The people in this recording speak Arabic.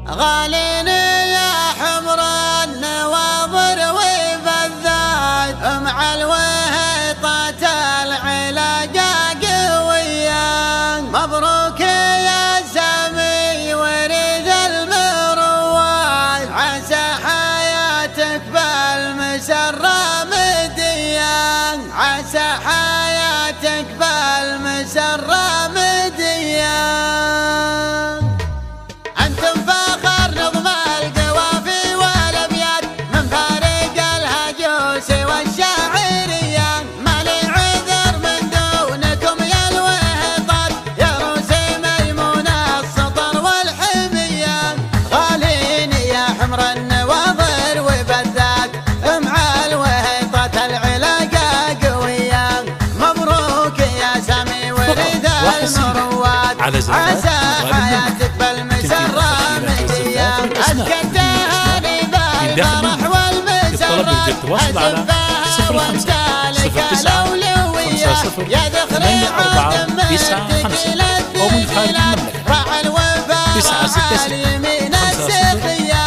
غاليني يا حمر النواظر وبالذات مع الوهيطة العلاقة قوية. مبروك يا سامي وريد المروات، عسى حياتك بالمسرة مدية، عسى حياتك بالمسرة مدية. أنتم فخر نظم القوافي والأبيات من فارق الهجوس والشاعرية. ما لي عذر من دونكم يا الوهيطات، يا روسي ميمون السطر والحمية. غاليني يا حمر النواظر وبالذات مع الوهيطة العلاقة قوية. مبروك يا سامي وريد المروات، عسى حياتك بالمسرة مدية. أسكتها لي بالفرح والمسرة، أزفها وامتالك الأولوية. يا ذخري عدم أو من خارج المملكة، راعى الوفاء راعى اليمين السخية.